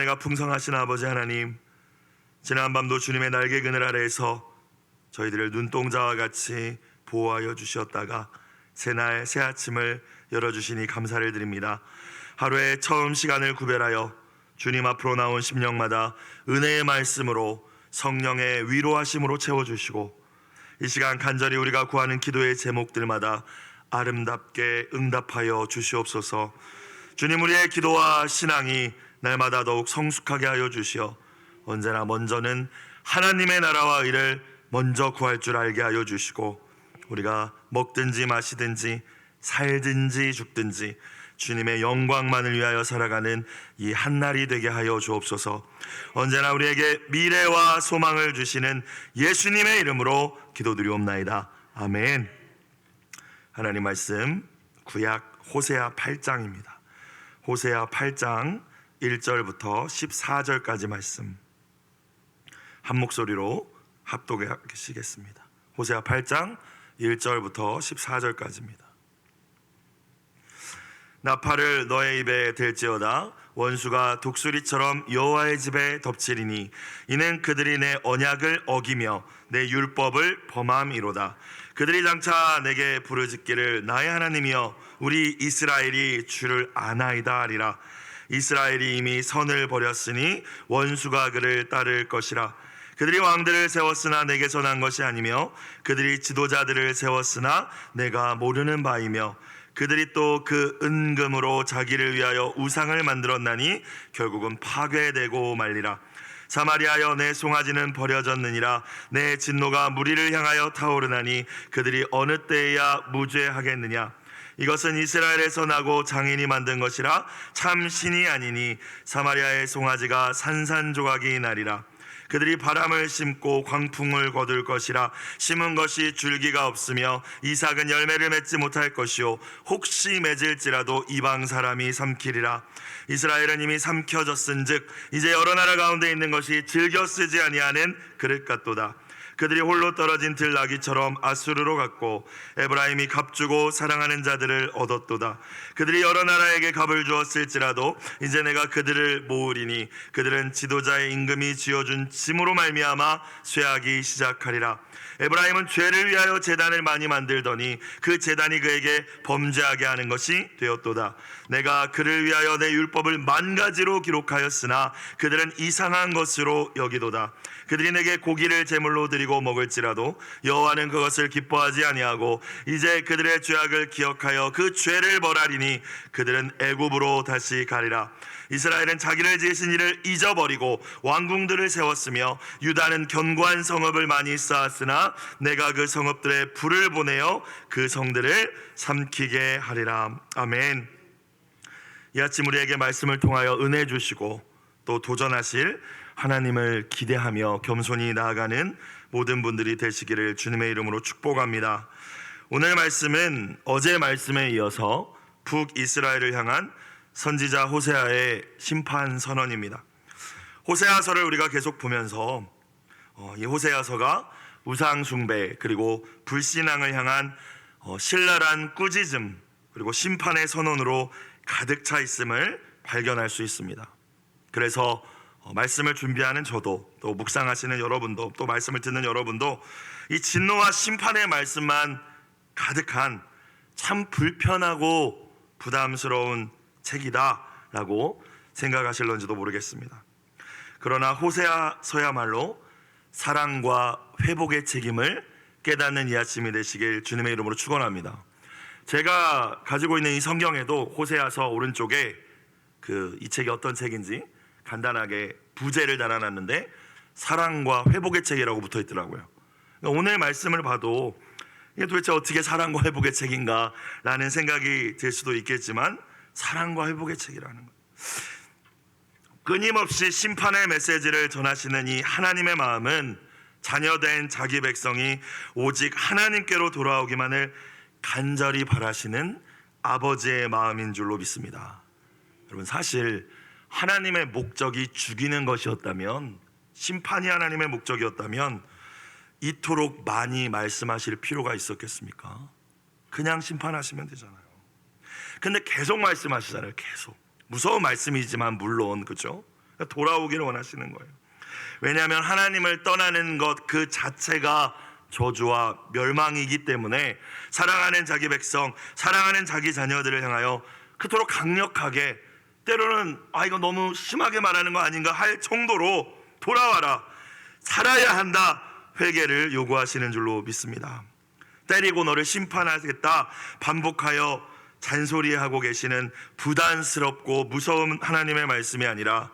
은혜가 풍성하신 아버지 하나님, 지난밤도 주님의 날개 그늘 아래에서 저희들을 눈동자와 같이 보호하여 주셨다가 새날 새 아침을 열어주시니 감사를 드립니다. 하루의 처음 시간을 구별하여 주님 앞으로 나온 심령마다 은혜의 말씀으로 성령의 위로하심으로 채워주시고, 이 시간 간절히 우리가 구하는 기도의 제목들마다 아름답게 응답하여 주시옵소서. 주님, 우리의 기도와 신앙이 날마다 더욱 성숙하게 하여 주시어 언제나 먼저는 하나님의 나라와 의를 먼저 구할 줄 알게 하여 주시고, 우리가 먹든지 마시든지 살든지 죽든지 주님의 영광만을 위하여 살아가는 이 한날이 되게 하여 주옵소서. 언제나 우리에게 미래와 소망을 주시는 예수님의 이름으로 기도드리옵나이다. 아멘. 하나님 말씀 구약 호세아 8장입니다. 호세아 8장 1절부터 14절까지 말씀 한 목소리로 합독하시겠습니다. 호세아 8장 1절부터 14절까지입니다. 나팔을 너의 입에 댈지어다. 원수가 독수리처럼 여호와의 집에 덮치리니 이는 그들이 내 언약을 어기며 내 율법을 범함이로다. 그들이 장차 내게 부르짖기를 나의 하나님이여 우리 이스라엘이 주를 아나이다 하리라. 이스라엘이 이미 선을 버렸으니 원수가 그를 따를 것이라. 그들이 왕들을 세웠으나 내게서 난 것이 아니며 그들이 지도자들을 세웠으나 내가 모르는 바이며 그들이 또 그 은금으로 자기를 위하여 우상을 만들었나니 결국은 파괴되고 말리라. 사마리아여 내 송아지는 버려졌느니라. 내 진노가 무리를 향하여 타오르나니 그들이 어느 때에야 무죄하겠느냐. 이것은 이스라엘에서 나고 장인이 만든 것이라 참 신이 아니니 사마리아의 송아지가 산산조각이 나리라. 그들이 바람을 심고 광풍을 거둘 것이라. 심은 것이 줄기가 없으며 이삭은 열매를 맺지 못할 것이요 혹시 맺을지라도 이방 사람이 삼키리라. 이스라엘은 이미 삼켜졌은즉 이제 여러 나라 가운데 있는 것이 즐겨 쓰지 아니하는 그릇 같도다. 그들이 홀로 떨어진 들나귀처럼 아수르로 갔고 에브라임이 값주고 사랑하는 자들을 얻었도다. 그들이 여러 나라에게 값을 주었을지라도 이제 내가 그들을 모으리니 그들은 지도자의 임금이 쥐어준 짐으로 말미암아 쇠하기 시작하리라. 에브라임은 죄를 위하여 제단을 많이 만들더니 그 제단이 그에게 범죄하게 하는 것이 되었도다. 내가 그를 위하여 내 율법을 만 가지로 기록하였으나 그들은 이상한 것으로 여기도다. 그들이 내게 고기를 제물로 드리고 먹을지라도 여호와는 그것을 기뻐하지 아니하고 이제 그들의 죄악을 기억하여 그 죄를 벌하리니 그들은 애굽으로 다시 가리라. 이스라엘은 자기를 지으신 이를 잊어버리고 왕궁들을 세웠으며 유다는 견고한 성읍을 많이 쌓았으나 내가 그 성읍들에 불을 보내어 그 성들을 삼키게 하리라. 아멘. 이 아침 우리에게 말씀을 통하여 은혜 주시고 또 도전하실 하나님을 기대하며 겸손히 나아가는 모든 분들이 되시기를 주님의 이름으로 축복합니다. 오늘 말씀은 어제 말씀에 이어서 북이스라엘을 향한 선지자 호세아의 심판 선언입니다. 호세아서를 우리가 계속 보면서 이 호세아서가 우상 숭배 그리고 불신앙을 향한 신랄한 꾸짖음 그리고 심판의 선언으로 가득 차 있음을 발견할 수 있습니다. 그래서 말씀을 준비하는 저도 또 묵상하시는 여러분도 또 말씀을 듣는 여러분도 이 진노와 심판의 말씀만 가득한 참 불편하고 부담스러운 책이다라고 생각하실런지도 모르겠습니다. 그러나 호세아서야말로 사랑과 회복의 책임을 깨닫는 이 아침이 되시길 주님의 이름으로 축원합니다. 제가 가지고 있는 이 성경에도 호세아서 오른쪽에 이 책이 어떤 책인지 간단하게 부제를 달아놨는데 사랑과 회복의 책이라고 붙어 있더라고요. 그러니까 오늘 말씀을 봐도 이게 도대체 어떻게 사랑과 회복의 책인가 라는 생각이 들 수도 있겠지만 사랑과 회복의 책이라는 거예요. 끊임없이 심판의 메시지를 전하시는 이 하나님의 마음은 자녀된 자기 백성이 오직 하나님께로 돌아오기만을 간절히 바라시는 아버지의 마음인 줄로 믿습니다. 여러분, 사실 하나님의 목적이 죽이는 것이었다면, 심판이 하나님의 목적이었다면 이토록 많이 말씀하실 필요가 있었겠습니까? 그냥 심판하시면 되잖아요. 근데 계속 말씀하시잖아요. 계속. 무서운 말씀이지만 물론, 그렇죠? 돌아오기를 원하시는 거예요. 왜냐하면 하나님을 떠나는 것 그 자체가 저주와 멸망이기 때문에 사랑하는 자기 백성, 사랑하는 자기 자녀들을 향하여 그토록 강력하게, 때로는 이거 너무 심하게 말하는 거 아닌가 할 정도로 돌아와라, 살아야 한다, 회개를 요구하시는 줄로 믿습니다. 때리고 너를 심판하겠다 반복하여 잔소리하고 계시는 부담스럽고 무서운 하나님의 말씀이 아니라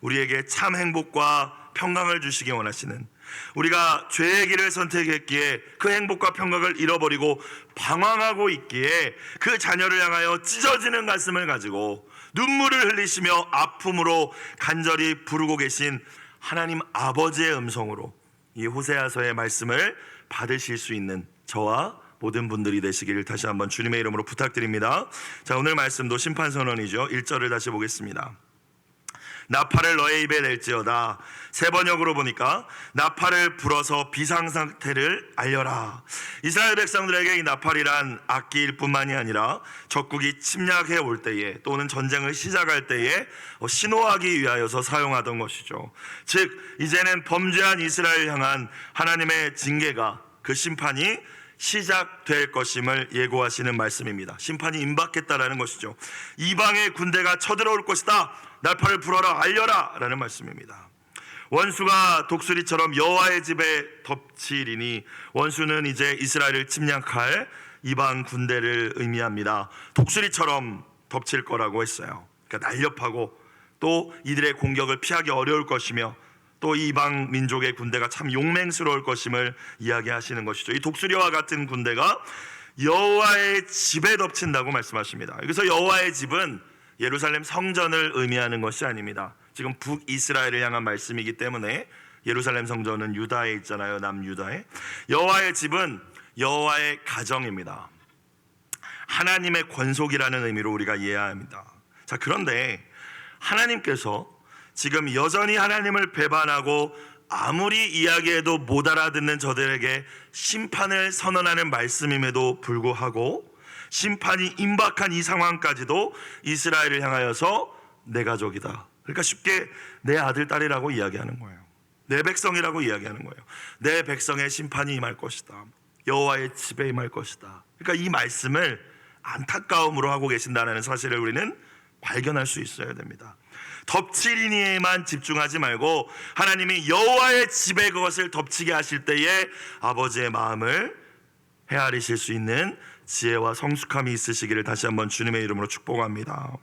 우리에게 참 행복과 평강을 주시기 원하시는, 우리가 죄의 길을 선택했기에 그 행복과 평강을 잃어버리고 방황하고 있기에 그 자녀를 향하여 찢어지는 가슴을 가지고 눈물을 흘리시며 아픔으로 간절히 부르고 계신 하나님 아버지의 음성으로 이 호세아서의 말씀을 받으실 수 있는 저와 모든 분들이 되시기를 다시 한번 주님의 이름으로 부탁드립니다. 자, 오늘 말씀도 심판선언이죠. 1절을 다시 보겠습니다. 나팔을 너의 입에 낼지어다. 세 번역으로 보니까 나팔을 불어서 비상상태를 알려라. 이스라엘 백성들에게 이 나팔이란 악기일 뿐만이 아니라 적국이 침략해 올 때에 또는 전쟁을 시작할 때에 신호하기 위하여서 사용하던 것이죠. 즉 이제는 범죄한 이스라엘 향한 하나님의 징계가, 그 심판이 시작될 것임을 예고하시는 말씀입니다. 심판이 임박했다라는 것이죠. 이방의 군대가 쳐들어올 것이다. 나팔을 불어라, 알려라 라는 말씀입니다. 원수가 독수리처럼 여호와의 집에 덮치리니, 원수는 이제 이스라엘을 침략할 이방 군대를 의미합니다. 독수리처럼 덮칠 거라고 했어요. 그러니까 날렵하고 또 이들의 공격을 피하기 어려울 것이며 또 이방 민족의 군대가 참 용맹스러울 것임을 이야기하시는 것이죠. 이 독수리와 같은 군대가 여호와의 집에 덮친다고 말씀하십니다. 여기서 여호와의 집은 예루살렘 성전을 의미하는 것이 아닙니다. 지금 북이스라엘을 향한 말씀이기 때문에 예루살렘 성전은 유다에 있잖아요. 남유다에. 여호와의 집은 여호와의 가정입니다. 하나님의 권속이라는 의미로 우리가 이해해야 합니다. 자, 그런데 하나님께서 지금 여전히 하나님을 배반하고 아무리 이야기해도 못 알아듣는 저들에게 심판을 선언하는 말씀임에도 불구하고 심판이 임박한 이 상황까지도 이스라엘을 향하여서 내 가족이다, 그러니까 쉽게 내 아들 딸이라고 이야기하는 거예요. 내 백성이라고 이야기하는 거예요. 내 백성의 심판이 임할 것이다, 여호와의 집에 임할 것이다. 그러니까 이 말씀을 안타까움으로 하고 계신다는 사실을 우리는 발견할 수 있어야 됩니다. 덮치리니에만 집중하지 말고 하나님이 여호와의 집에 그것을 덮치게 하실 때에 아버지의 마음을 헤아리실 수 있는 지혜와 성숙함이 있으시기를 다시 한번 주님의 이름으로 축복합니다.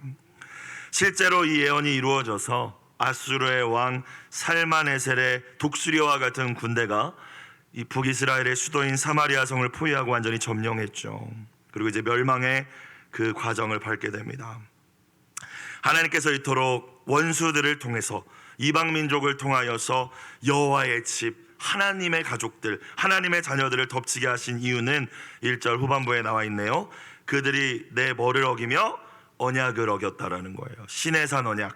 실제로 이 예언이 이루어져서 아수르의 왕 살마네셀의 독수리와 같은 군대가 이 북이스라엘의 수도인 사마리아 성을 포위하고 완전히 점령했죠. 그리고 이제 멸망의 그 과정을 밟게 됩니다. 하나님께서 이토록 원수들을 통해서 이방 민족을 통하여서 여호와의 집, 하나님의 가족들, 하나님의 자녀들을 덮치게 하신 이유는 1절 후반부에 나와 있네요. 그들이 내 뭐를 어기며 언약을 어겼다라는 거예요. 시내산 언약.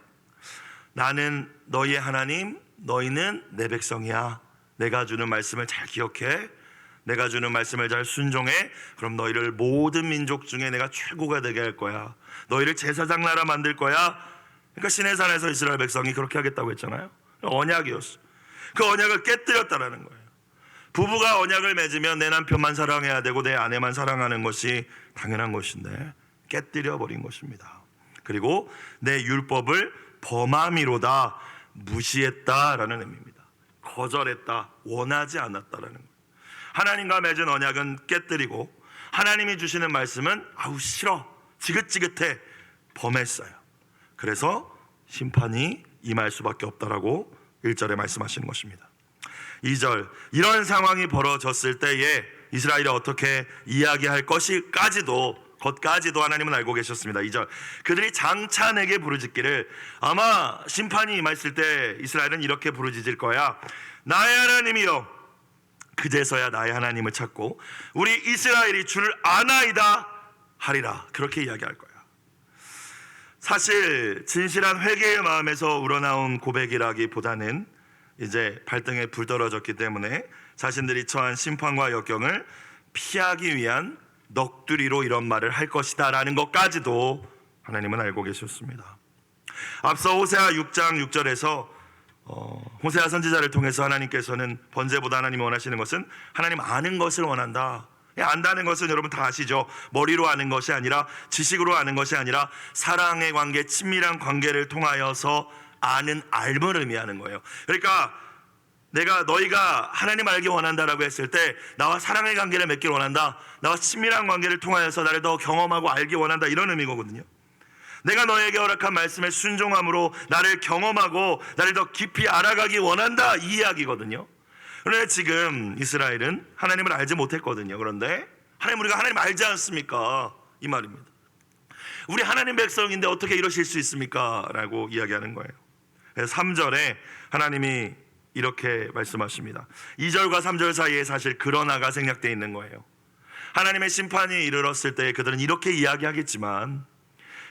나는 너희의 하나님, 너희는 내 백성이야. 내가 주는 말씀을 잘 기억해. 내가 주는 말씀을 잘 순종해. 그럼 너희를 모든 민족 중에 내가 최고가 되게 할 거야. 너희를 제사장 나라 만들 거야. 그러니까 시내산에서 이스라엘 백성이 그렇게 하겠다고 했잖아요. 언약이었어. 그 언약을 깨뜨렸다라는 거예요. 부부가 언약을 맺으면 내 남편만 사랑해야 되고 내 아내만 사랑하는 것이 당연한 것인데 깨뜨려 버린 것입니다. 그리고 내 율법을 범함이로다, 무시했다라는 의미입니다. 거절했다, 원하지 않았다라는 거예요. 하나님과 맺은 언약은 깨뜨리고 하나님이 주시는 말씀은 아우 싫어, 지긋지긋해, 범했어요. 그래서 심판이 임할 수밖에 없다라고 1절에 말씀하시는 것입니다. 2절, 이런 상황이 벌어졌을 때에 이스라엘이 어떻게 이야기할 것까지도 하나님은 알고 계셨습니다. 2절, 그들이 장차 내게 부르짖기를, 아마 심판이 임했을 때 이스라엘은 이렇게 부르짖을 거야. 나의 하나님이여, 그제서야 나의 하나님을 찾고 우리 이스라엘이 주를 아나이다 하리라. 그렇게 이야기할 거야. 사실 진실한 회개의 마음에서 우러나온 고백이라기보다는 이제 발등에 불 떨어졌기 때문에 자신들이 처한 심판과 역경을 피하기 위한 넋두리로 이런 말을 할 것이다 라는 것까지도 하나님은 알고 계셨습니다. 앞서 호세아 6장 6절에서 호세아 선지자를 통해서 하나님께서는 번제보다 하나님이 원하시는 것은 하나님 아는 것을 원한다. 안다는 것은 여러분 다 아시죠? 머리로 아는 것이 아니라, 지식으로 아는 것이 아니라 사랑의 관계, 친밀한 관계를 통하여서 아는 알을 의미하는 거예요. 그러니까 너희가 하나님 알기 원한다라고 했을 때, 나와 사랑의 관계를 맺길 원한다, 나와 친밀한 관계를 통하여서 나를 더 경험하고 알기 원한다, 이런 의미거든요. 내가 너에게 허락한 말씀에 순종함으로 나를 경험하고 나를 더 깊이 알아가기 원한다, 이 이야기거든요. 그런데 지금 이스라엘은 하나님을 알지 못했거든요. 그런데 우리가 하나님 알지 않습니까? 이 말입니다. 우리 하나님 백성인데 어떻게 이러실 수 있습니까? 라고 이야기하는 거예요. 그래서 3절에 하나님이 이렇게 말씀하십니다. 2절과 3절 사이에 사실 그러나가 생략되어 있는 거예요. 하나님의 심판이 이르렀을 때 그들은 이렇게 이야기하겠지만,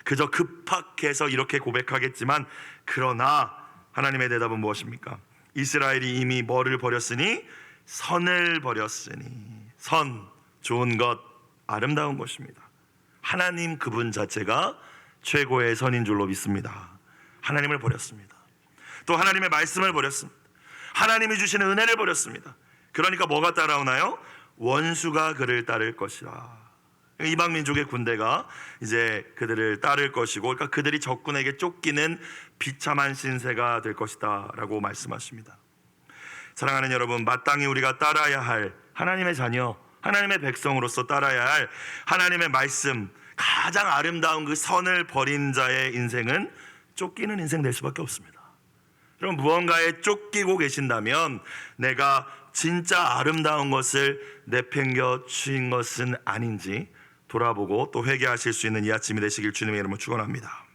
그저 급박해서 이렇게 고백하겠지만, 그러나 하나님의 대답은 무엇입니까? 이스라엘이 이미 뭐를 버렸으니? 선을 버렸으니. 선, 좋은 것, 아름다운 것입니다. 하나님 그분 자체가 최고의 선인 줄로 믿습니다. 하나님을 버렸습니다. 또 하나님의 말씀을 버렸습니다. 하나님이 주시는 은혜를 버렸습니다. 그러니까 뭐가 따라오나요? 원수가 그를 따를 것이라. 이방 민족의 군대가 이제 그들을 따를 것이고, 그러니까 그들이 적군에게 쫓기는 비참한 신세가 될 것이다 라고 말씀하십니다. 사랑하는 여러분, 마땅히 우리가 따라야 할 하나님의 자녀, 하나님의 백성으로서 따라야 할 하나님의 말씀, 가장 아름다운 그 선을 버린 자의 인생은 쫓기는 인생 될 수밖에 없습니다. 그럼 무언가에 쫓기고 계신다면 내가 진짜 아름다운 것을 내팽겨 취인 것은 아닌지 돌아보고 또 회개하실 수 있는 이 아침이 되시길 주님의 이름으로 축원합니다.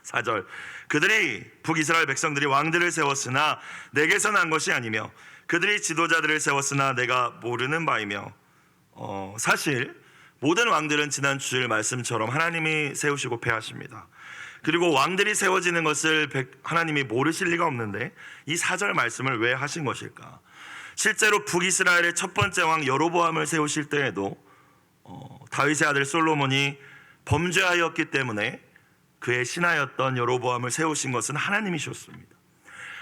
4절, 그들이 북이스라엘 백성들이 왕들을 세웠으나 내게서 난 것이 아니며 그들이 지도자들을 세웠으나 내가 모르는 바이며. 사실 모든 왕들은 지난 주일 말씀처럼 하나님이 세우시고 패하십니다. 그리고 왕들이 세워지는 것을 하나님이 모르실 리가 없는데 이 4절 말씀을 왜 하신 것일까? 실제로 북이스라엘의 첫 번째 왕 여로보암을 세우실 때에도 다윗의 아들 솔로몬이 범죄하였기 때문에 그의 신하였던 여로보암을 세우신 것은 하나님이셨습니다.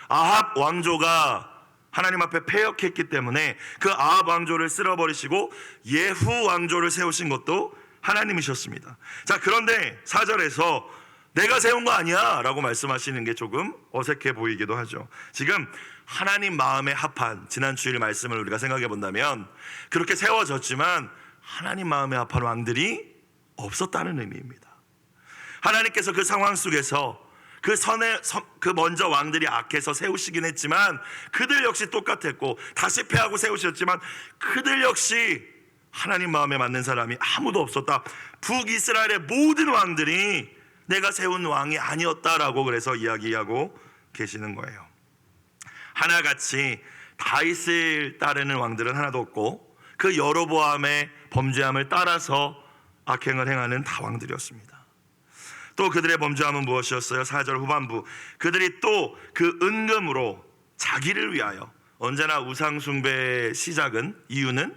아합 왕조가 하나님 앞에 패역했기 때문에 그 아합 왕조를 쓸어버리시고 예후 왕조를 세우신 것도 하나님이셨습니다. 자, 그런데 4절에서 내가 세운 거 아니야 라고 말씀하시는 게 조금 어색해 보이기도 하죠. 지금 하나님 마음에 합한, 지난 주일 말씀을 우리가 생각해 본다면 그렇게 세워졌지만 하나님 마음에 합한 왕들이 없었다는 의미입니다. 하나님께서 그 상황 속에서 그 먼저 왕들이 악해서 세우시긴 했지만 그들 역시 똑같았고, 다시 패하고 세우셨지만 그들 역시 하나님 마음에 맞는 사람이 아무도 없었다. 북이스라엘의 모든 왕들이 내가 세운 왕이 아니었다라고 그래서 이야기하고 계시는 거예요. 하나같이 다윗을 따르는 왕들은 하나도 없고 그 여로보암의 범죄함을 따라서 악행을 행하는 다 왕들이었습니다. 또 그들의 범죄함은 무엇이었어요? 4절 후반부, 그들이 또 그 은금으로 자기를 위하여, 언제나 우상 숭배의 시작은, 이유는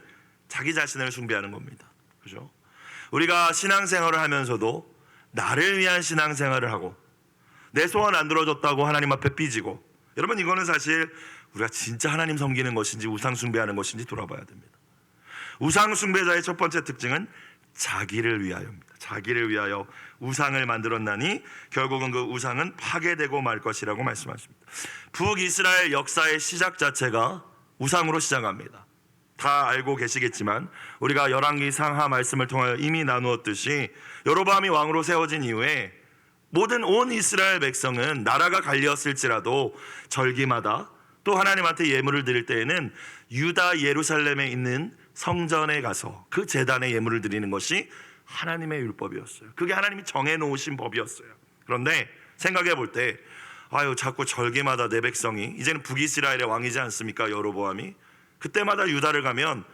자기 자신을 숭배하는 겁니다. 그죠? 우리가 신앙생활을 하면서도 나를 위한 신앙생활을 하고 내 소원 안 들어줬다고 하나님 앞에 삐지고, 여러분 이거는 사실 우리가 진짜 하나님 섬기는 것인지 우상 숭배하는 것인지 돌아봐야 됩니다. 우상 숭배자의 첫 번째 특징은 자기를 위하여입니다. 자기를 위하여 우상을 만들었나니 결국은 그 우상은 파괴되고 말 것이라고 말씀하십니다. 북이스라엘 역사의 시작 자체가 우상으로 시작합니다. 다 알고 계시겠지만 우리가 열왕기 상하 말씀을 통하여 이미 나누었듯이 여로보암이 왕으로 세워진 이후에 모든 온 이스라엘 백성은 나라가 갈렸을지라도 절기마다 또 하나님한테 예물을 드릴 때에는 유다 예루살렘에 있는 성전에 가서 그 제단에 예물을 드리는 것이 하나님의 율법이었어요. 그게 하나님이 정해놓으신 법이었어요. 그런데 생각해 볼 때 자꾸 절기마다 내 백성이, 이제는 북이스라엘의 왕이지 않습니까? 여로보암이. 그때마다 유다를 가면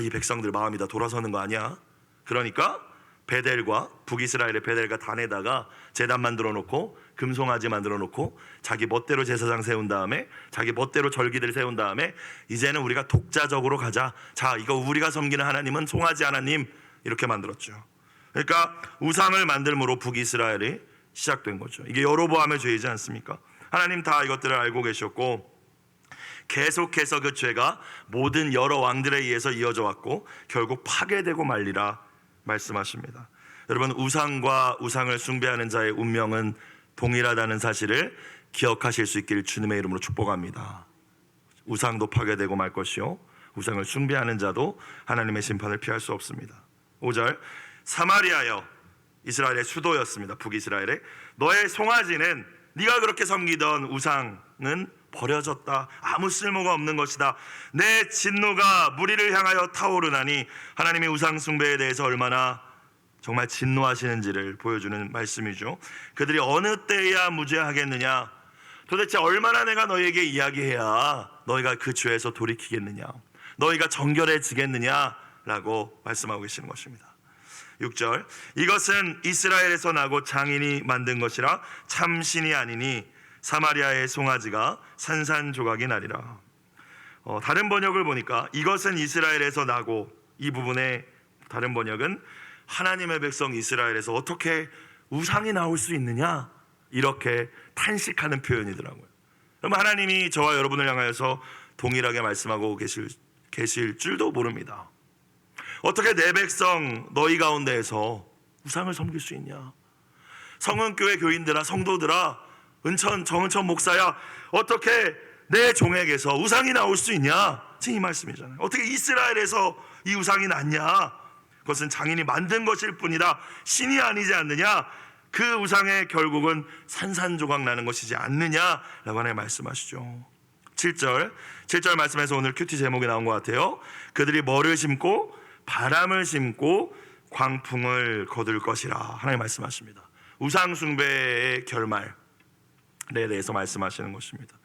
이 백성들 마음이 다 돌아서는 거 아니야? 그러니까 베델과 북이스라엘의 베델과 단에다가 제단 만들어 놓고 금송아지 만들어 놓고 자기 멋대로 제사장 세운 다음에 자기 멋대로 절기들 세운 다음에 이제는 우리가 독자적으로 가자. 자, 이거 우리가 섬기는 하나님은 송아지 하나님, 이렇게 만들었죠. 그러니까 우상을 만들므로 북이스라엘이 시작된 거죠. 이게 여로보암의 죄이지 않습니까? 하나님 다 이것들을 알고 계셨고 계속해서 그 죄가 모든 여러 왕들에 의해서 이어져 왔고 결국 파괴되고 말리라 말씀하십니다. 여러분, 우상과 우상을 숭배하는 자의 운명은 동일하다는 사실을 기억하실 수 있기를 주님의 이름으로 축복합니다. 우상도 파괴되고 말 것이요, 우상을 숭배하는 자도 하나님의 심판을 피할 수 없습니다. 5절, 사마리아여, 이스라엘의 수도였습니다. 북이스라엘의, 너의 송아지는 네가 그렇게 섬기던 우상은 버려졌다. 아무 쓸모가 없는 것이다. 내 진노가 무리를 향하여 타오르나니, 하나님의 우상 숭배에 대해서 얼마나 정말 진노하시는지를 보여주는 말씀이죠. 그들이 어느 때야 무죄하겠느냐? 도대체 얼마나 내가 너희에게 이야기해야 너희가 그 죄에서 돌이키겠느냐? 너희가 정결해지겠느냐? 라고 말씀하고 계시는 것입니다. 6절, 이것은 이스라엘에서 나고 장인이 만든 것이라 참신이 아니니 사마리아의 송아지가 산산조각이 나리라. 다른 번역을 보니까 이것은 이스라엘에서 나고, 이 부분에 다른 번역은 하나님의 백성 이스라엘에서 어떻게 우상이 나올 수 있느냐, 이렇게 탄식하는 표현이더라고요. 그럼 하나님이 저와 여러분을 향하여서 동일하게 말씀하고 계실 줄도 모릅니다. 어떻게 내 백성 너희 가운데에서 우상을 섬길 수 있냐? 성은교회 교인들아, 성도들아, 정은천 목사야, 어떻게 내 종에게서 우상이 나올 수 있냐? 지금 이 말씀이잖아요. 어떻게 이스라엘에서 이 우상이 났냐? 그것은 장인이 만든 것일 뿐이다. 신이 아니지 않느냐? 그 우상의 결국은 산산조각 나는 것이지 않느냐라고 하나님 말씀하시죠. 7절 말씀에서 오늘 큐티 제목이 나온 것 같아요. 그들이 뭐를 심고 바람을 심고 광풍을 거둘 것이라 하나님 말씀하십니다. 우상 숭배의 결말에 대해서 말씀하시는 것입니다.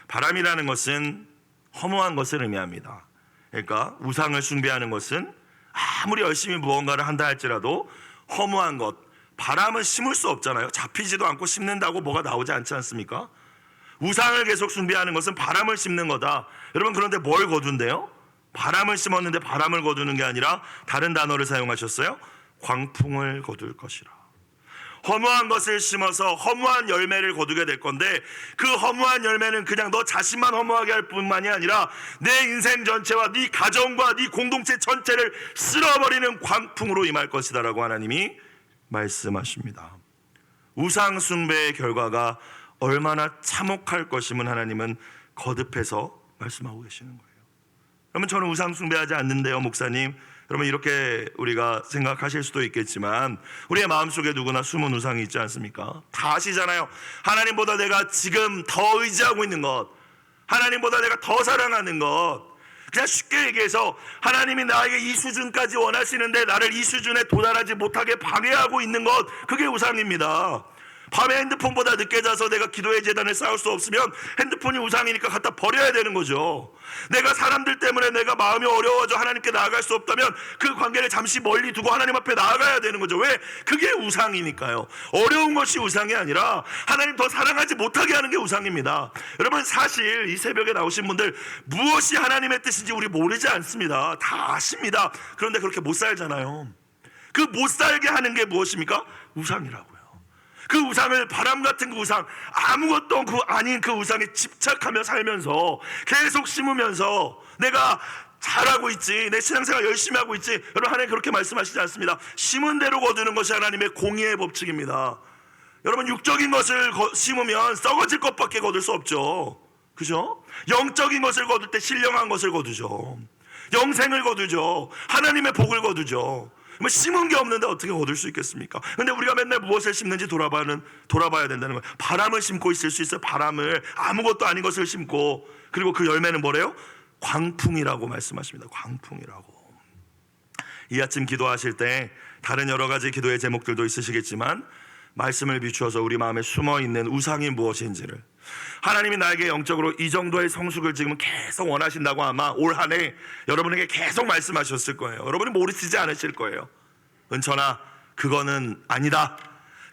바람이라는 것은 허무한 것을 의미합니다. 그러니까 우상을 숭배하는 것은 아무리 열심히 무언가를 한다 할지라도 허무한 것, 바람은 심을 수 없잖아요. 잡히지도 않고 심는다고 뭐가 나오지 않지 않습니까? 우상을 계속 숭배하는 것은 바람을 심는 거다. 여러분, 그런데 뭘 거둔대요? 바람을 심었는데 바람을 거두는 게 아니라 다른 단어를 사용하셨어요. 광풍을 거둘 것이라. 허무한 것을 심어서 허무한 열매를 거두게 될 건데, 그 허무한 열매는 그냥 너 자신만 허무하게 할 뿐만이 아니라 내 인생 전체와 네 가정과 네 공동체 전체를 쓸어버리는 광풍으로 임할 것이다 라고 하나님이 말씀하십니다. 우상 숭배의 결과가 얼마나 참혹할 것임은 하나님은 거듭해서 말씀하고 계시는 거예요. 그러면 저는 우상 숭배하지 않는데요, 목사님. 여러분, 이렇게 우리가 생각하실 수도 있겠지만 우리의 마음속에 누구나 숨은 우상이 있지 않습니까? 다 아시잖아요. 하나님보다 내가 지금 더 의지하고 있는 것, 하나님보다 내가 더 사랑하는 것, 그냥 쉽게 얘기해서 하나님이 나에게 이 수준까지 원하시는데 나를 이 수준에 도달하지 못하게 방해하고 있는 것, 그게 우상입니다. 밤에 핸드폰보다 늦게 자서 내가 기도의 재단을 쌓을 수 없으면 핸드폰이 우상이니까 갖다 버려야 되는 거죠. 내가 사람들 때문에 내가 마음이 어려워져 하나님께 나아갈 수 없다면 그 관계를 잠시 멀리 두고 하나님 앞에 나아가야 되는 거죠. 왜? 그게 우상이니까요. 어려운 것이 우상이 아니라 하나님 더 사랑하지 못하게 하는 게 우상입니다. 여러분, 사실 이 새벽에 나오신 분들 무엇이 하나님의 뜻인지 우리 모르지 않습니다. 다 아십니다. 그런데 그렇게 못 살잖아요. 그 못 살게 하는 게 무엇입니까? 우상이라고요. 그 우상을, 바람 같은 그 우상, 아무것도 아닌 그 우상에 집착하며 살면서 계속 심으면서 내가 잘하고 있지, 내 신앙생활 열심히 하고 있지. 여러분, 하나님 그렇게 말씀하시지 않습니다. 심은 대로 거두는 것이 하나님의 공의의 법칙입니다. 여러분, 육적인 것을 심으면 썩어질 것밖에 거둘 수 없죠. 그죠? 영적인 것을 거둘 때 신령한 것을 거두죠. 영생을 거두죠. 하나님의 복을 거두죠. 뭐 심은 게 없는데 어떻게 거둘 수 있겠습니까? 근데 우리가 맨날 무엇을 심는지 돌아봐야 된다는 거예요. 바람을 심고 있을 수 있어요. 바람을, 아무것도 아닌 것을 심고, 그리고 그 열매는 뭐래요? 광풍이라고 말씀하십니다. 광풍이라고. 이 아침 기도하실 때 다른 여러 가지 기도의 제목들도 있으시겠지만 말씀을 비추어서 우리 마음에 숨어있는 우상이 무엇인지를, 하나님이 나에게 영적으로 이 정도의 성숙을 지금 계속 원하신다고 아마 올 한 해 여러분에게 계속 말씀하셨을 거예요. 여러분이 모르시지 않으실 거예요. 은천아, 그거는 아니다.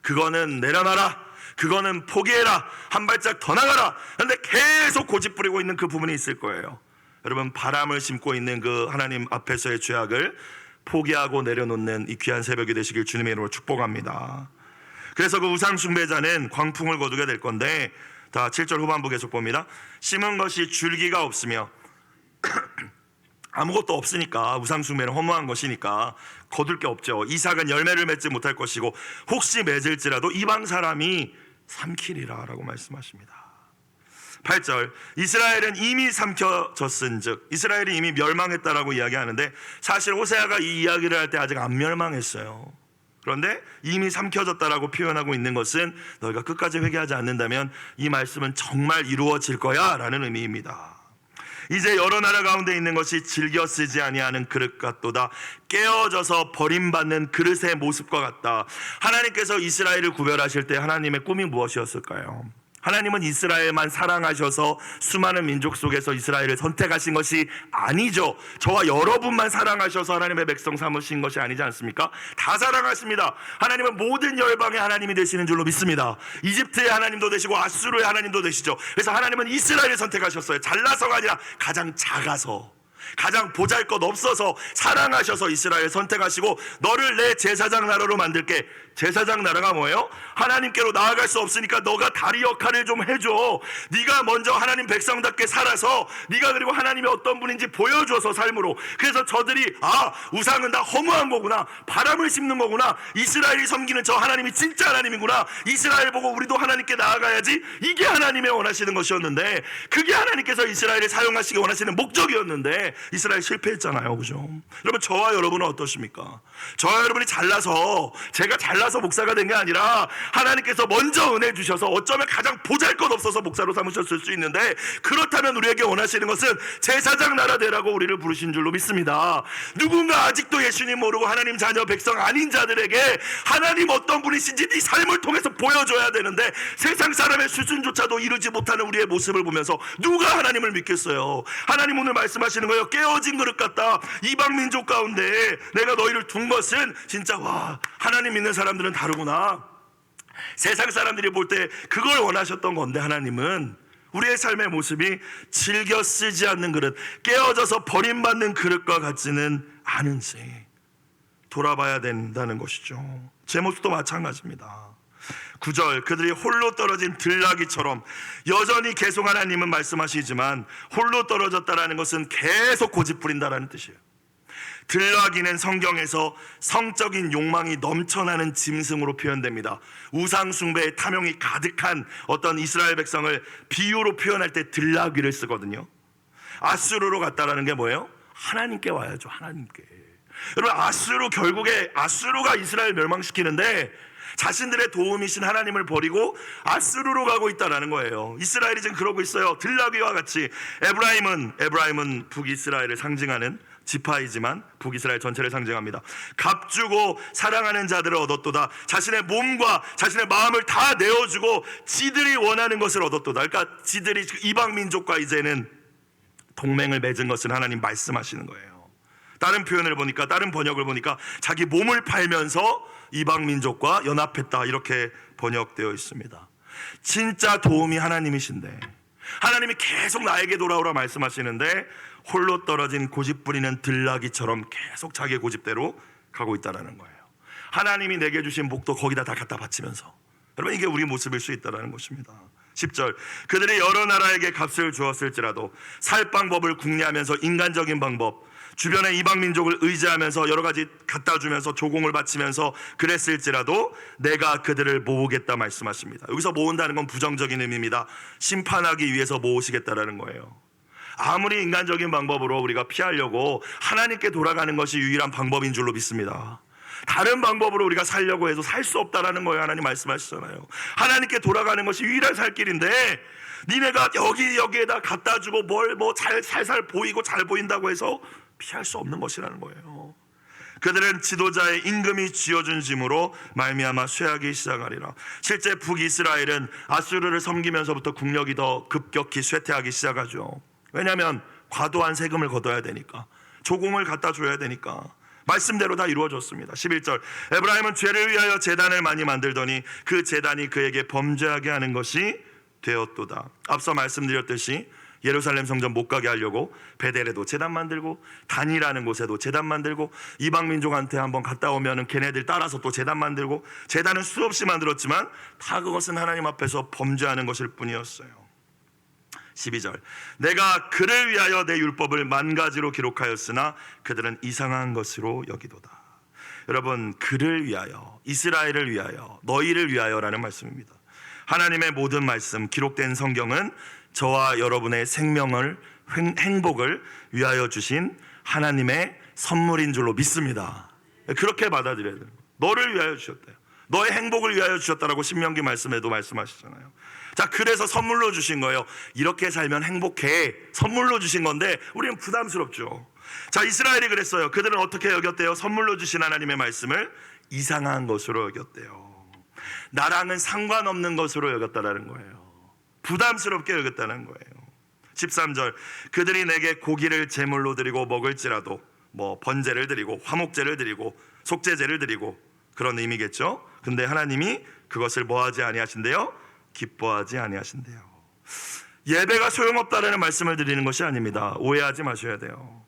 그거는 내려놔라. 그거는 포기해라. 한 발짝 더 나가라. 그런데 계속 고집 부리고 있는 그 부분이 있을 거예요. 여러분, 바람을 심고 있는 그 하나님 앞에서의 죄악을 포기하고 내려놓는 이 귀한 새벽이 되시길 주님의 이름으로 축복합니다. 그래서 그 우상 숭배자는 광풍을 거두게 될 건데, 다 7절 후반부 계속 봅니다. 심은 것이 줄기가 없으며 아무것도 없으니까, 우상 숭배는 허무한 것이니까 거둘 게 없죠. 이삭은 열매를 맺지 못할 것이고 혹시 맺을지라도 이방 사람이 삼키리라 라고 말씀하십니다. 8절, 이스라엘은 이미 삼켜졌은즉, 이스라엘이 이미 멸망했다라고 이야기하는데 사실 호세아가 이 이야기를 할 때 아직 안 멸망했어요. 그런데 이미 삼켜졌다라고 표현하고 있는 것은 너희가 끝까지 회개하지 않는다면 이 말씀은 정말 이루어질 거야 라는 의미입니다. 이제 여러 나라 가운데 있는 것이 즐겨 쓰지 아니하는 그릇 같도다. 깨어져서 버림받는 그릇의 모습과 같다. 하나님께서 이스라엘을 구별하실 때 하나님의 꿈이 무엇이었을까요? 하나님은 이스라엘만 사랑하셔서 수많은 민족 속에서 이스라엘을 선택하신 것이 아니죠. 저와 여러분만 사랑하셔서 하나님의 백성 삼으신 것이 아니지 않습니까? 다 사랑하십니다. 하나님은 모든 열방의 하나님이 되시는 줄로 믿습니다. 이집트의 하나님도 되시고 아수르의 하나님도 되시죠. 그래서 하나님은 이스라엘을 선택하셨어요. 잘나서가 아니라 가장 작아서, 가장 보잘것 없어서 사랑하셔서 이스라엘 선택하시고, 너를 내 제사장 나라로 만들게. 제사장 나라가 뭐예요? 하나님께로 나아갈 수 없으니까 너가 다리 역할을 좀 해줘. 네가 먼저 하나님 백성답게 살아서 네가 그리고 하나님이 어떤 분인지 보여줘서 삶으로. 그래서 저들이 우상은 다 허무한 거구나, 바람을 심는 거구나, 이스라엘이 섬기는 저 하나님이 진짜 하나님이구나, 이스라엘 보고 우리도 하나님께 나아가야지, 이게 하나님의 원하시는 것이었는데, 그게 하나님께서 이스라엘을 사용하시기 원하시는 목적이었는데 이스라엘 실패했잖아요. 그죠? 여러분, 저와 여러분은 어떠십니까? 저와 여러분이 잘나서, 제가 잘나서 목사가 된 게 아니라 하나님께서 먼저 은혜 주셔서 어쩌면 가장 보잘것 없어서 목사로 삼으셨을 수 있는데, 그렇다면 우리에게 원하시는 것은 제사장 나라 되라고 우리를 부르신 줄로 믿습니다. 누군가 아직도 예수님 모르고 하나님 자녀 백성 아닌 자들에게 하나님 어떤 분이신지 네 삶을 통해서 보여줘야 되는데, 세상 사람의 수준조차도 이루지 못하는 우리의 모습을 보면서 누가 하나님을 믿겠어요? 하나님 오늘 말씀하시는 거예요. 깨어진 그릇 같다. 이방 민족 가운데 내가 너희를 둔 것은 진짜 하나님 믿는 사람들은 다르구나. 세상 사람들이 볼 때 그걸 원하셨던 건데, 하나님은 우리의 삶의 모습이 즐겨 쓰지 않는 그릇, 깨어져서 버림받는 그릇과 같지는 않은지 돌아봐야 된다는 것이죠. 제 모습도 마찬가지입니다. 9절, 그들이 홀로 떨어진 들나귀처럼. 여전히 계속 하나님은 말씀하시지만 홀로 떨어졌다라는 것은 계속 고집부린다라는 뜻이에요. 들나귀는 성경에서 성적인 욕망이 넘쳐나는 짐승으로 표현됩니다. 우상 숭배의 탐욕이 가득한 어떤 이스라엘 백성을 비유로 표현할 때 들나귀를 쓰거든요. 아수르로 갔다라는 게 뭐예요? 하나님께 와야죠. 하나님께. 여러분, 결국에 아수르가 이스라엘 멸망시키는데 자신들의 도움이신 하나님을 버리고 아수르로 가고 있다는 거예요. 이스라엘이 지금 그러고 있어요. 들나귀와 같이. 에브라임은 북이스라엘을 상징하는 지파이지만 북이스라엘 전체를 상징합니다. 값주고 사랑하는 자들을 얻었도다. 자신의 몸과 자신의 마음을 다 내어주고 지들이 원하는 것을 얻었도다. 그러니까 지들이 이방 민족과 이제는 동맹을 맺은 것을 하나님 말씀하시는 거예요. 다른 번역을 보니까 자기 몸을 팔면서 이방 민족과 연합했다, 이렇게 번역되어 있습니다. 진짜 도움이 하나님이신데, 하나님이 계속 나에게 돌아오라 말씀하시는데 홀로 떨어진 고집부리는 들나귀처럼 계속 자기의 고집대로 가고 있다는 거예요. 하나님이 내게 주신 복도 거기다 다 갖다 바치면서. 여러분, 이게 우리 모습일 수 있다는 것입니다. 10절, 그들이 여러 나라에게 값을 주었을지라도 살 방법을 궁리하면서 인간적인 방법, 주변의 이방 민족을 의지하면서 여러 가지 갖다 주면서 조공을 바치면서 그랬을지라도 내가 그들을 모으겠다 말씀하십니다. 여기서 모은다는 건 부정적인 의미입니다. 심판하기 위해서 모으시겠다라는 거예요. 아무리 인간적인 방법으로 우리가 피하려고 하나님께 돌아가는 것이 유일한 방법인 줄로 믿습니다. 다른 방법으로 우리가 살려고 해도 살 수 없다라는 거예요. 하나님 말씀하시잖아요. 하나님께 돌아가는 것이 유일한 살 길인데, 니네가 여기에다 갖다 주고 살살 보이고 잘 보인다고 해서 피할 수 없는 것이라는 거예요. 그들은 지도자의 임금이 쥐어준 짐으로 말미암아 쇠하기 시작하리라. 실제 북이스라엘은 아수르를 섬기면서부터 국력이 더 급격히 쇠퇴하기 시작하죠. 왜냐하면 과도한 세금을 걷어야 되니까, 조공을 갖다 줘야 되니까. 말씀대로 다 이루어졌습니다. 11절, 에브라임은 죄를 위하여 제단을 많이 만들더니 그 제단이 그에게 범죄하게 하는 것이 되었도다. 앞서 말씀드렸듯이 예루살렘 성전 못 가게 하려고 베델에도 제단 만들고 단이라는 곳에도 제단 만들고 이방 민족한테 한번 갔다 오면은 걔네들 따라서 또 제단 만들고 제단은 수없이 만들었지만 다 그것은 하나님 앞에서 범죄하는 것일 뿐이었어요. 12절 내가 그를 위하여 내 율법을 만 가지로 기록하였으나 그들은 이상한 것으로 여기도다. 여러분, 그를 위하여, 이스라엘을 위하여, 너희를 위하여라는 말씀입니다. 하나님의 모든 말씀, 기록된 성경은 저와 여러분의 생명을, 행복을 위하여 주신 하나님의 선물인 줄로 믿습니다. 그렇게 받아들여야 돼요. 너를 위하여 주셨대요. 너의 행복을 위하여 주셨다라고 신명기 말씀에도 말씀하시잖아요. 자, 그래서 선물로 주신 거예요. 이렇게 살면 행복해. 선물로 주신 건데 우리는 부담스럽죠. 자, 이스라엘이 그랬어요. 그들은 어떻게 여겼대요? 선물로 주신 하나님의 말씀을 이상한 것으로 여겼대요. 나랑은 상관없는 것으로 여겼다라는 거예요. 부담스럽게 여겼다는 거예요. 13절 그들이 내게 고기를 제물로 드리고 먹을지라도 번제를 드리고 화목제를 드리고 속죄제를 드리고 그런 의미겠죠. 근데 하나님이 그것을 뭐하지 아니하신대요? 기뻐하지 아니하신대요. 예배가 소용없다라는 말씀을 드리는 것이 아닙니다. 오해하지 마셔야 돼요.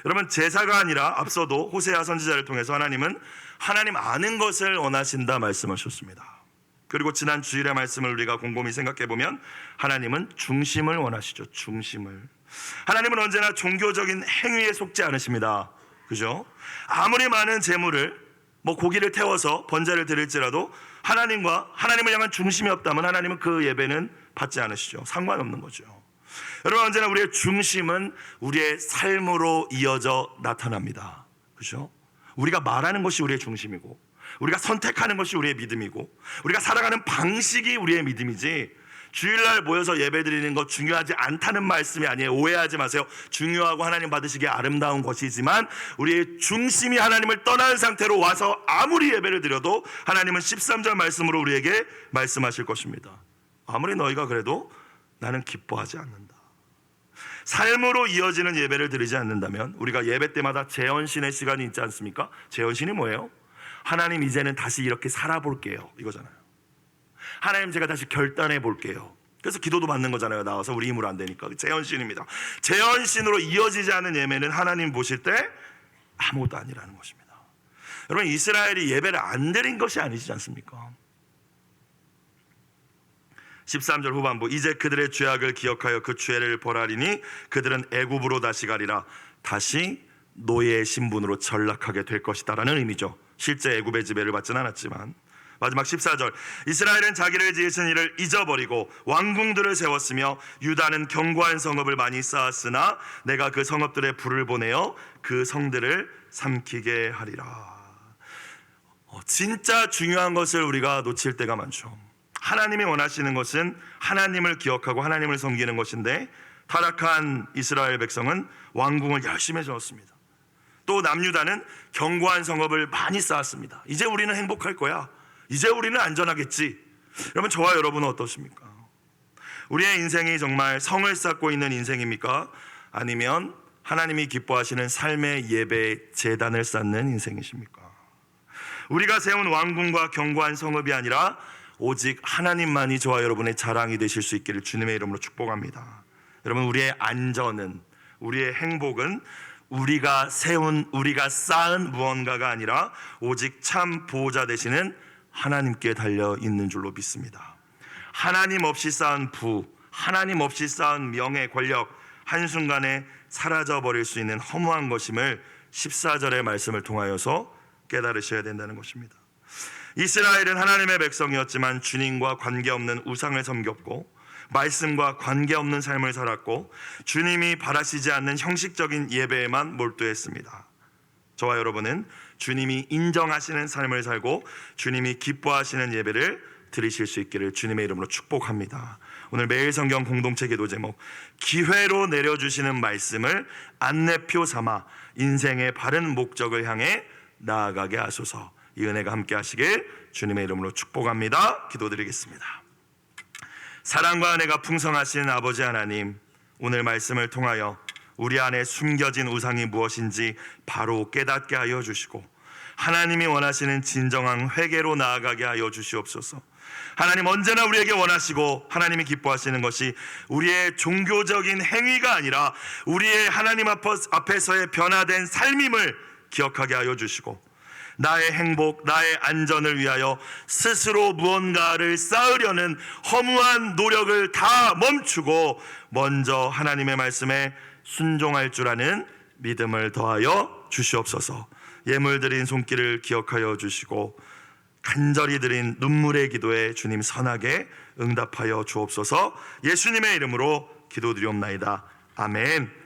여러분, 제사가 아니라 앞서도 호세아 선지자를 통해서 하나님은 하나님 아는 것을 원하신다 말씀하셨습니다. 그리고 지난 주일의 말씀을 우리가 곰곰이 생각해 보면 하나님은 중심을 원하시죠. 중심을. 하나님은 언제나 종교적인 행위에 속지 않으십니다. 그죠? 아무리 많은 제물을 고기를 태워서 번제를 드릴지라도 하나님을 향한 중심이 없다면 하나님은 그 예배는 받지 않으시죠. 상관없는 거죠. 여러분, 언제나 우리의 중심은 우리의 삶으로 이어져 나타납니다. 그죠? 우리가 말하는 것이 우리의 중심이고 우리가 선택하는 것이 우리의 믿음이고 우리가 살아가는 방식이 우리의 믿음이지, 주일날 모여서 예배드리는 것 중요하지 않다는 말씀이 아니에요. 오해하지 마세요. 중요하고 하나님 받으시기에 아름다운 것이지만 우리의 중심이 하나님을 떠난 상태로 와서 아무리 예배를 드려도 하나님은 13절 말씀으로 우리에게 말씀하실 것입니다. 아무리 너희가 그래도 나는 기뻐하지 않는다. 삶으로 이어지는 예배를 드리지 않는다면 우리가 예배 때마다 재헌신의 시간이 있지 않습니까? 재헌신이 뭐예요? 하나님, 이제는 다시 이렇게 살아볼게요, 이거잖아요. 하나님, 제가 다시 결단해 볼게요. 그래서 기도도 받는 거잖아요. 나와서 우리 힘으로 안 되니까. 재헌신입니다. 재헌신으로 이어지지 않은 예배는 하나님 보실 때 아무것도 아니라는 것입니다. 여러분, 이스라엘이 예배를 안 드린 것이 아니지 않습니까? 13절 후반부 이제 그들의 죄악을 기억하여 그 죄를 벌하리니 그들은 애굽으로 다시 가리라. 다시 노예의 신분으로 전락하게 될 것이다 라는 의미죠. 실제 애굽의 지배를 받지는 않았지만. 마지막 14절 이스라엘은 자기를 지으신 이를 잊어버리고 왕궁들을 세웠으며 유다는 견고한 성읍을 많이 쌓았으나 내가 그 성읍들에 불을 보내어 그 성들을 삼키게 하리라. 진짜 중요한 것을 우리가 놓칠 때가 많죠. 하나님이 원하시는 것은 하나님을 기억하고 하나님을 섬기는 것인데 타락한 이스라엘 백성은 왕궁을 열심히 세웠습니다. 또 남유다는 견고한 성읍을 많이 쌓았습니다. 이제 우리는 행복할 거야. 이제 우리는 안전하겠지. 여러분, 저와 여러분은 어떠십니까? 우리의 인생이 정말 성을 쌓고 있는 인생입니까? 아니면 하나님이 기뻐하시는 삶의 예배의 제단을 쌓는 인생이십니까? 우리가 세운 왕궁과 견고한 성읍이 아니라 오직 하나님만이 저와 여러분의 자랑이 되실 수 있기를 주님의 이름으로 축복합니다. 여러분, 우리의 안전은, 우리의 행복은 우리가 쌓은 무언가가 아니라 오직 참 보호자 되시는 하나님께 달려 있는 줄로 믿습니다. 하나님 없이 쌓은 부, 하나님 없이 쌓은 명예, 권력 한순간에 사라져버릴 수 있는 허무한 것임을 14절의 말씀을 통하여서 깨달으셔야 된다는 것입니다. 이스라엘은 하나님의 백성이었지만 주님과 관계없는 우상을 섬겼고 말씀과 관계없는 삶을 살았고 주님이 바라시지 않는 형식적인 예배에만 몰두했습니다. 저와 여러분은 주님이 인정하시는 삶을 살고 주님이 기뻐하시는 예배를 드리실 수 있기를 주님의 이름으로 축복합니다. 오늘 매일 성경 공동체 기도 제목, 기회로 내려주시는 말씀을 안내표 삼아 인생의 바른 목적을 향해 나아가게 하소서. 이 은혜가 함께 하시길 주님의 이름으로 축복합니다. 기도드리겠습니다. 사랑과 은혜가 풍성하신 아버지 하나님, 오늘 말씀을 통하여 우리 안에 숨겨진 우상이 무엇인지 바로 깨닫게 하여 주시고 하나님이 원하시는 진정한 회개로 나아가게 하여 주시옵소서. 하나님 언제나 우리에게 원하시고 하나님이 기뻐하시는 것이 우리의 종교적인 행위가 아니라 우리의 하나님 앞에서의 변화된 삶임을 기억하게 하여 주시고, 나의 행복, 나의 안전을 위하여 스스로 무언가를 쌓으려는 허무한 노력을 다 멈추고 먼저 하나님의 말씀에 순종할 줄 아는 믿음을 더하여 주시옵소서. 예물 드린 손길을 기억하여 주시고 간절히 드린 눈물의 기도에 주님 선하게 응답하여 주옵소서. 예수님의 이름으로 기도드리옵나이다. 아멘.